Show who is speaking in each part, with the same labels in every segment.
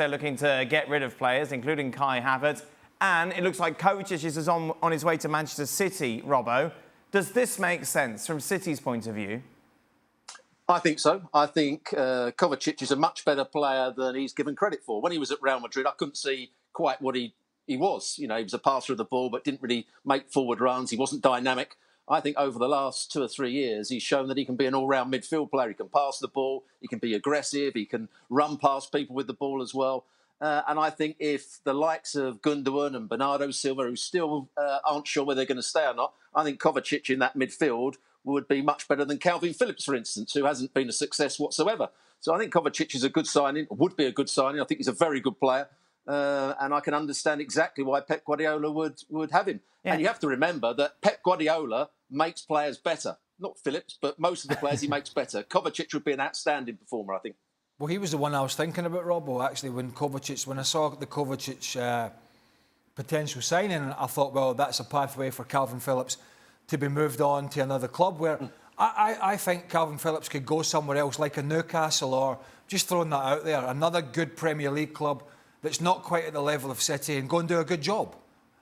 Speaker 1: They're looking to get rid of players, including Kai Havertz. And it looks like Kovacic is on his way to Manchester City, Robbo. Does this make sense from City's point of view?
Speaker 2: I think so. I think Kovacic is a much better player than he's given credit for. When he was at Real Madrid, I couldn't see quite what he was. You know, he was a passer of the ball, but didn't really make forward runs. He wasn't dynamic. I think over the last 2 or 3 years, he's shown that he can be an all-round midfield player. He can pass the ball, he can be aggressive, he can run past people with the ball as well. And I think if the likes of Gundogan and Bernardo Silva, who still aren't sure whether they're going to stay or not, I think Kovacic in that midfield would be much better than Calvin Phillips, for instance, who hasn't been a success whatsoever. So I think Kovacic is a good signing, would be a good signing. I think he's a very good player. And I can understand exactly why Pep Guardiola would have him. Yeah. And you have to remember that Pep Guardiola makes players better. Not Phillips, but most of the players he makes better. Kovacic would be an outstanding performer, I think.
Speaker 3: Well, he was the one I was thinking about, Robbo, actually, when I saw the Kovacic potential signing, I thought, well, that's a pathway for Calvin Phillips to be moved on to another club where I think Calvin Phillips could go somewhere else, like a Newcastle, or just throwing that out there, another good Premier League club that's not quite at the level of City, and go and do a good job.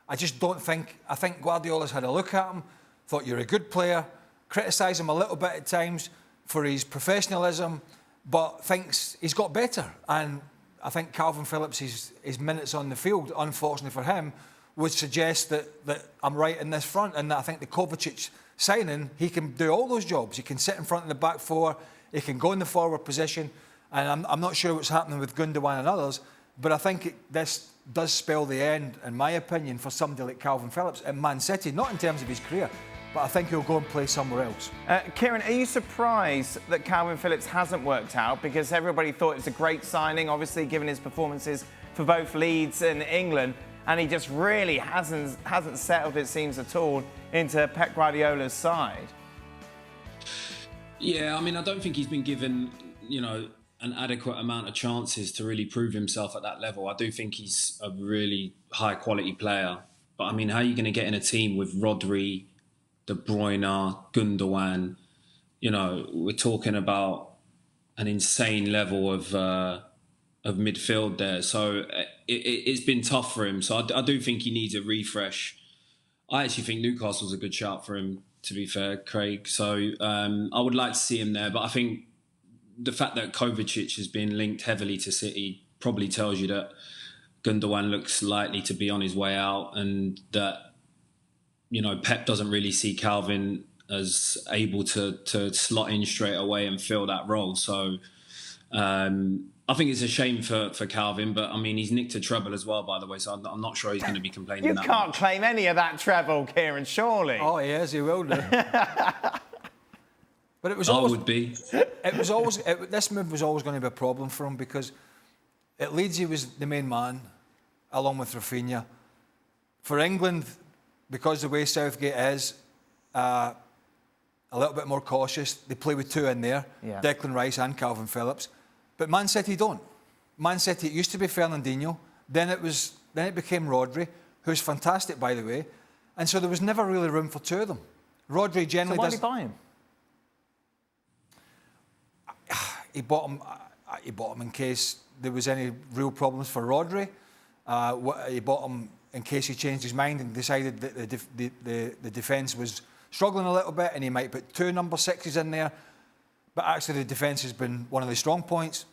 Speaker 3: I just don't think... I think Guardiola's had a look at him, thought you're a good player, criticise him a little bit at times for his professionalism, but thinks he's got better. And I think Calvin Phillips, his minutes on the field, unfortunately for him, would suggest that I'm right in this front, and that I think the Kovacic signing, he can do all those jobs. He can sit in front of the back four, he can go in the forward position, and I'm not sure what's happening with Gundogan and others, but I think this does spell the end, in my opinion, for somebody like Calvin Phillips at Man City, not in terms of his career, but I think he'll go and play somewhere else.
Speaker 1: Kieran, are you surprised that Calvin Phillips hasn't worked out? Because everybody thought it was a great signing, obviously, given his performances for both Leeds and England, and he just really hasn't settled, it seems, at all into Pep Guardiola's side.
Speaker 4: Yeah, I mean, I don't think he's been given, an adequate amount of chances to really prove himself at that level. I do think he's a really high-quality player. But, I mean, how are you going to get in a team with Rodri, De Bruyne, Gundogan? We're talking about an insane level of midfield there. So it's been tough for him. So I do think he needs a refresh. I actually think Newcastle's a good shout for him, to be fair, Craig. So I would like to see him there. But I think the fact that Kovacic has been linked heavily to City probably tells you that Gundogan looks likely to be on his way out, and that, Pep doesn't really see Calvin as able to slot in straight away and fill that role. So I think it's a shame for Calvin, but, I mean, he's nicked a treble as well, by the way, so I'm not sure he's going to be complaining
Speaker 1: You
Speaker 4: that
Speaker 1: can't
Speaker 4: much.
Speaker 1: claim any of that treble, Kieran, surely.
Speaker 3: Oh, yes, he will do. But it was always...
Speaker 4: I would be.
Speaker 3: This move was always going to be a problem for him, because at Leeds he was the main man, along with Rafinha. For England, because the way Southgate is, a little bit more cautious, they play with two in there, yeah. Declan Rice and Calvin Phillips. But Man City don't. Man City, it used to be Fernandinho, then it became Rodri, who's fantastic, by the way, and so there was never really room for two of them. Rodri generally
Speaker 1: so why did he buy him?
Speaker 3: He bought him in case there was any real problems for Rodri. He bought him in case he changed his mind and decided that the defence was struggling a little bit and he might put two number sixes in there. But actually the defence has been one of the strong points.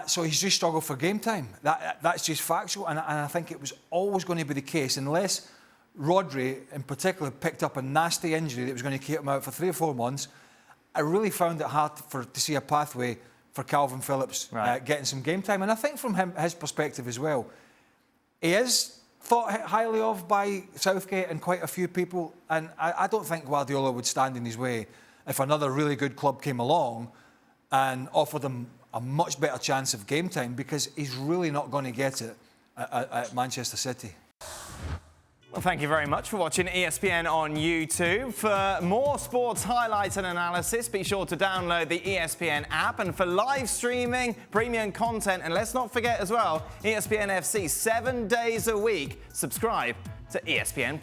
Speaker 3: So he's just struggled for game time. That's just factual, and I think it was always going to be the case unless Rodri in particular picked up a nasty injury that was going to keep him out for 3 or 4 months. I really found it hard to see a pathway for Calvin Phillips getting some game time. And I think from his perspective as well, he is thought highly of by Southgate and quite a few people. And I don't think Guardiola would stand in his way if another really good club came along and offered him a much better chance of game time, because he's really not going to get it at Manchester City.
Speaker 1: Well, thank you very much for watching ESPN on YouTube. For more sports highlights and analysis, be sure to download the ESPN app. And for live streaming, premium content, and let's not forget as well, ESPN FC 7 days a week. Subscribe to ESPN+.